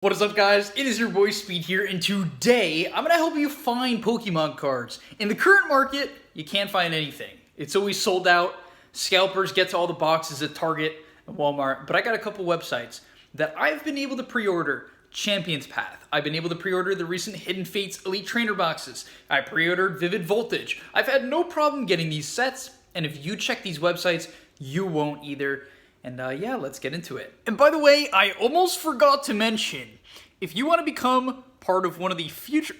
What is up, guys? It is your boy Speed here, and today I'm going to help you find Pokemon cards. In the current market, you can't find anything. It's always sold out. Scalpers get to all the boxes at Target and Walmart, but I got a couple websites that I've been able to pre-order. Champion's Path. I've been able to pre-order the recent Hidden Fates Elite Trainer boxes. I pre-ordered Vivid Voltage. I've had no problem getting these sets, and if you check these websites, you won't either. And yeah, let's get into it. And by the way, I almost forgot to mention, if you want to become part of one of the future,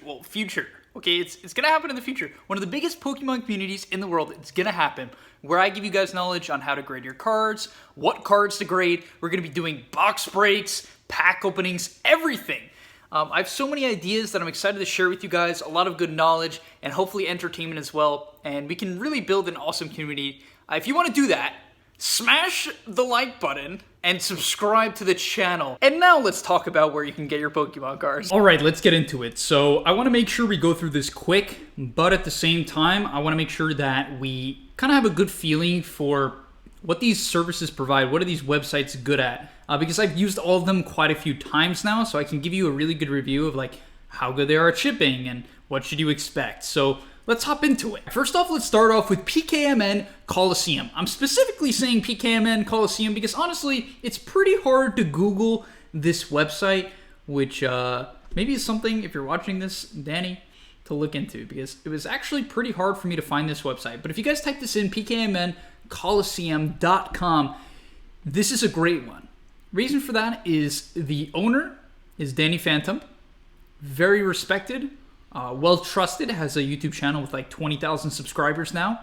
okay, it's going to happen in the future. One of the biggest Pokemon communities in the world, it's going to happen, where I give you guys knowledge on how to grade your cards, what cards to grade. We're going to be doing box breaks, pack openings, everything. I have so many ideas that I'm excited to share with you guys, a lot of good knowledge, and hopefully entertainment as well. And we can really build an awesome community. If you want to do that, smash the like button and subscribe to the channel. And now let's talk about where you can get your Pokemon cards. All right, let's get into it. So I want to make sure we go through this quick, but at the same time, I want to make sure that we kind of have a good feeling for what these services provide. What are these websites good at? Because I've used all of them quite a few times now, so I can give you a really good review of like how good they are at shipping and what should you expect. So let's hop into it. First off, let's start off with Pokmon Colosseum. I'm specifically saying Pokmon Colosseum because honestly, it's pretty hard to Google this website, which maybe is something, if you're watching this, Danny, to look into, because it was actually pretty hard for me to find this website. But if you guys type this in, PokmonColosseum.com, this is a great one. Reason for that is the owner is Danny Phantom, very respected, well trusted, has a YouTube channel with like 20,000 subscribers now,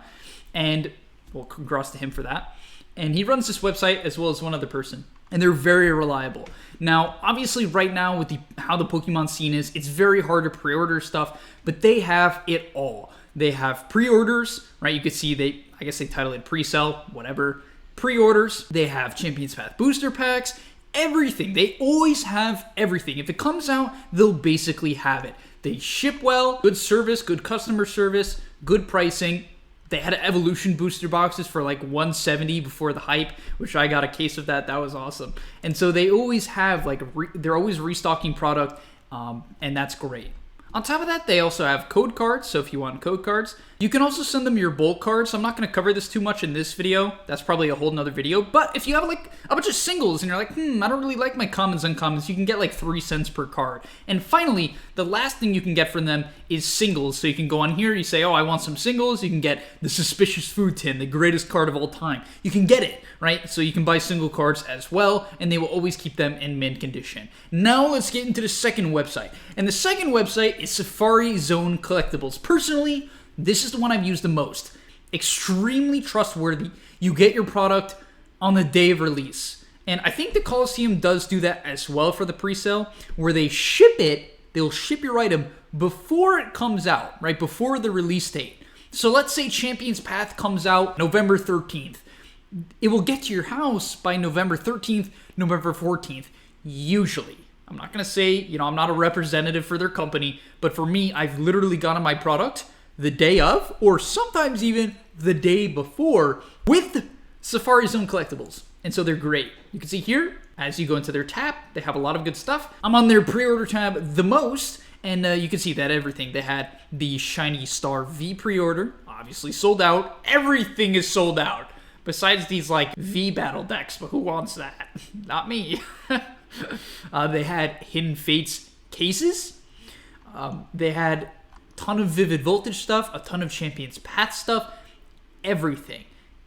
and well, congrats to him for that. And he runs this website as well as one other person, and they're very reliable. Now, obviously, right now with how the Pokemon scene is, it's very hard to pre-order stuff, but they have it all. They have pre-orders, right? You can see I guess they title it pre-sale, whatever. Pre-orders. They have Champion's Path booster packs. Everything. They always have everything. If it comes out, they'll basically have it. They ship well, good service, good customer service, good pricing. They had Evolution booster boxes for like $170 before the hype, which I got a case of that. That was awesome. And so they always have like, they're always restocking product, and that's great. On top of that, they also have code cards, so if you want code cards. You can also send them your bulk cards, so I'm not going to cover this too much in this video. That's probably a whole nother video. But if you have like a bunch of singles and you're like, I don't really like my commons, uncommons, you can get like 3 cents per card. And finally, the last thing you can get from them is singles. So you can go on here, you say, oh, I want some singles. You can get the Suspicious Food Tin, the greatest card of all time. You can get it, right? So you can buy single cards as well, and they will always keep them in mint condition. Now let's get into the second website. And the second website is Safari Zone Collectibles. Personally, this is the one I've used the most. Extremely trustworthy. You get your product on the day of release. And I think the Colosseum does do that as well for the pre-sale, where they ship it, they'll ship your item before it comes out, right? Before the release date. So let's say Champion's Path comes out November 13th. It will get to your house by November 13th, November 14th, usually. I'm not going to say, I'm not a representative for their company, but for me, I've literally gotten my product the day of, or sometimes even the day before, with Safari Zone Collectibles. And so they're great. You can see here, as you go into their tab, they have a lot of good stuff. I'm on their pre-order tab the most, and you can see that everything. They had the Shiny Star V pre-order, obviously sold out. Everything is sold out, besides these like V battle decks, but who wants that? Not me. They had Hidden Fates cases. They had ton of Vivid Voltage stuff, a ton of Champion's Path stuff, everything.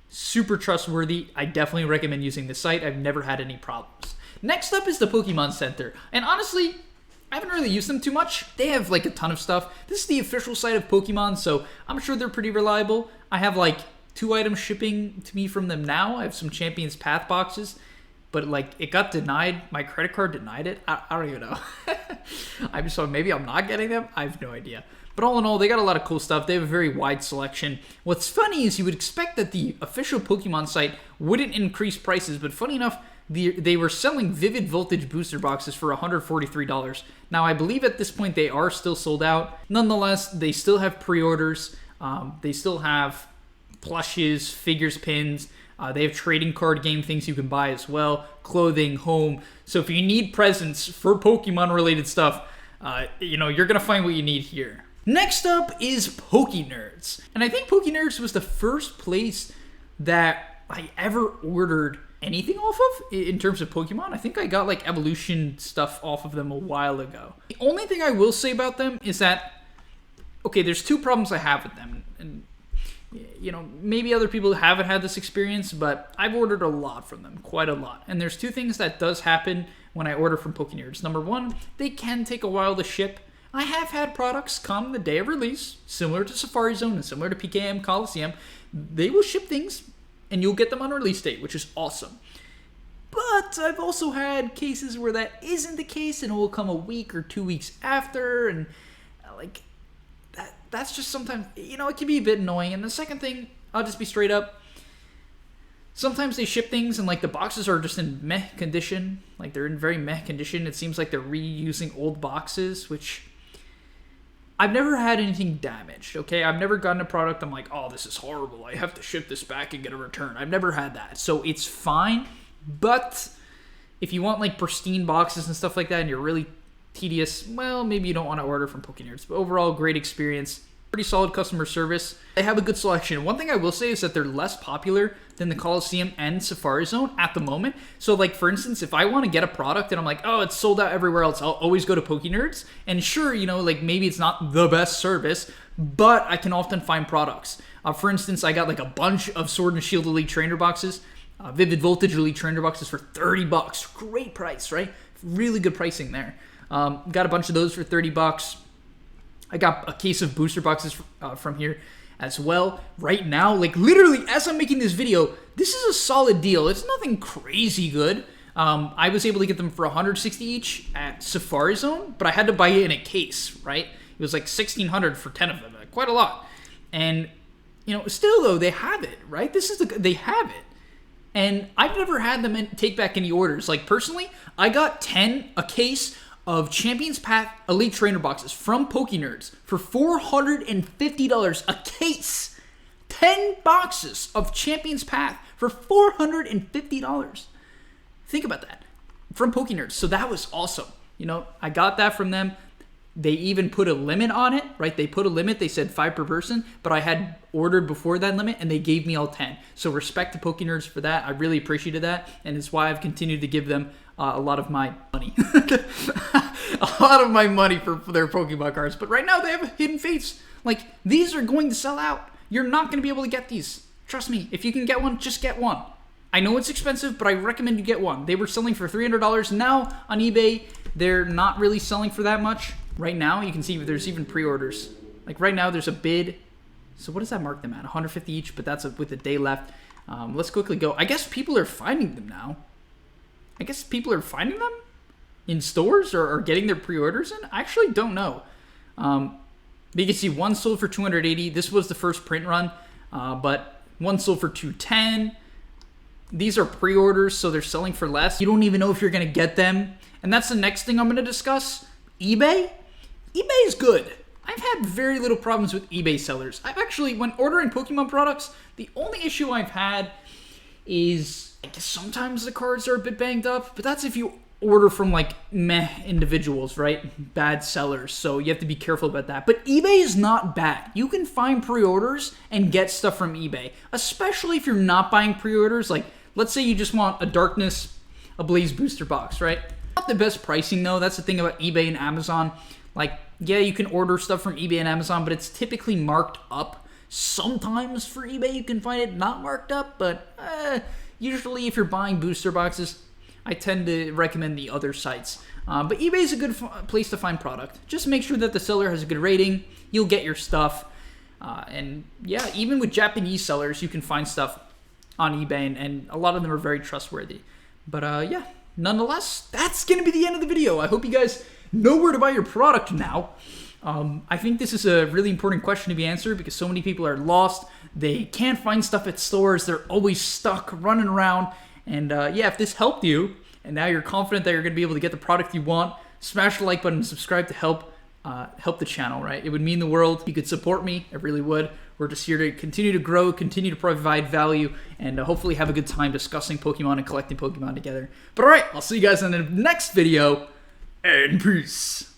Super trustworthy. I definitely recommend using this site. I've never had any problems. Next up is the Pokemon Center. And honestly, I haven't really used them too much. They have like a ton of stuff. This is the official site of Pokemon, so I'm sure they're pretty reliable. I have like 2 items shipping to me from them now. I have some Champion's Path boxes, but like it got denied. My credit card denied it. I don't even know. Maybe I'm not getting them. I have no idea. But all in all, they got a lot of cool stuff. They have a very wide selection. What's funny is you would expect that the official Pokemon site wouldn't increase prices, but funny enough, they were selling Vivid Voltage booster boxes for $143. Now, I believe at this point they are still sold out. Nonetheless, they still have pre-orders. They still have plushes, figures, pins. They have trading card game things you can buy as well, clothing, home. So if you need presents for Pokemon related stuff, you're going to find what you need here. Next up is PokeNerds. And I think PokeNerds was the first place that I ever ordered anything off of in terms of Pokemon. I think I got like evolution stuff off of them a while ago. The only thing I will say about them is that, okay, there's two problems I have with them. And, maybe other people haven't had this experience, but I've ordered a lot from them, quite a lot. And there's two things that does happen when I order from PokeNerds. Number one, they can take a while to ship. I have had products come the day of release, similar to Safari Zone and similar to Pokmon Colosseum. They will ship things, and you'll get them on release date, which is awesome. But I've also had cases where that isn't the case, and it will come a week or 2 weeks after, and that's just sometimes, it can be a bit annoying. And the second thing, I'll just be straight up. Sometimes they ship things and the boxes are just in meh condition. They're in very meh condition. It seems like they're reusing old boxes, which I've never had anything damaged, okay? I've never gotten a product I'm like, oh, this is horrible. I have to ship this back and get a return. I've never had that. So it's fine. But if you want pristine boxes and stuff like that and you're really tedious, well, maybe you don't want to order from PokeNerds. But overall, great experience. Pretty solid customer service. They have a good selection. One thing I will say is that they're less popular than the Colosseum and Safari Zone at the moment. So for instance, if I want to get a product and I'm like, oh, it's sold out everywhere else, I'll always go to PokeNerds. And sure, maybe it's not the best service, but I can often find products. For instance, I got a bunch of Sword and Shield Elite Trainer boxes, Vivid Voltage Elite Trainer boxes for $30. Great price, right? Really good pricing there. Got a bunch of those for $30. I got a case of booster boxes from here as well. Right now, literally as I'm making this video, this is a solid deal. It's nothing crazy good. I was able to get them for $160 each at Safari Zone, but I had to buy it in a case, right? It was $1,600 for 10 of them, quite a lot. And still though, they have it, right? They have it. And I've never had them take back any orders. Personally, I got 10 a case of Champions Path Elite Trainer boxes from PokeNerds for $450 a case. 10 boxes of Champions Path for $450. Think about that. From PokeNerds. So that was awesome. I got that from them. They even put a limit on it, right? They put a limit. They said 5 per person, but I had ordered before that limit, and they gave me all 10. So respect to PokeNerds for that. I really appreciated that, and it's why I've continued to give them a lot of my money. A lot of my money for their Pokemon cards. But right now, they have Hidden Fates. These are going to sell out. You're not going to be able to get these. Trust me. If you can get one, just get one. I know it's expensive, but I recommend you get one. They were selling for $300. Now, on eBay, they're not really selling for that much. Right now, you can see there's even pre-orders. Right now, there's a bid. So what does that mark them at? 150 each, but that's with a day left. Let's quickly go. I guess people are finding them now. I guess people are finding them in stores or getting their pre-orders in. I actually don't know. But you can see one sold for $280. This was the first print run, but one sold for $210. These are pre-orders, so they're selling for less. You don't even know if you're going to get them. And that's the next thing I'm going to discuss. eBay. eBay is good. I've had very little problems with eBay sellers. I've actually, when ordering Pokemon products, the only issue I've had is I guess sometimes the cards are a bit banged up, but that's if you order from meh individuals, right? Bad sellers. So you have to be careful about that. But eBay is not bad. You can find pre-orders and get stuff from eBay, especially if you're not buying pre-orders. Let's say you just want a Darkness Ablaze booster box, right? Not the best pricing though. That's the thing about eBay and Amazon. Yeah, you can order stuff from eBay and Amazon, but it's typically marked up. Sometimes for eBay you can find it not marked up, but usually if you're buying booster boxes, I tend to recommend the other sites. But eBay is a good place to find product. Just make sure that the seller has a good rating. You'll get your stuff. And yeah, even with Japanese sellers, you can find stuff on eBay, and a lot of them are very trustworthy. But yeah, nonetheless, that's going to be the end of the video. I hope you guys know where to buy your product now. I think this is a really important question to be answered because so many people are lost. They can't find stuff at stores. They're always stuck running around. And yeah, if this helped you and now you're confident that you're going to be able to get the product you want, smash the like button and subscribe to help help the channel, right? It would mean the world. You could support me. It really would. We're just here to continue to grow, continue to provide value, and hopefully have a good time discussing Pokemon and collecting Pokemon together. But all right, I'll see you guys in the next video, and peace.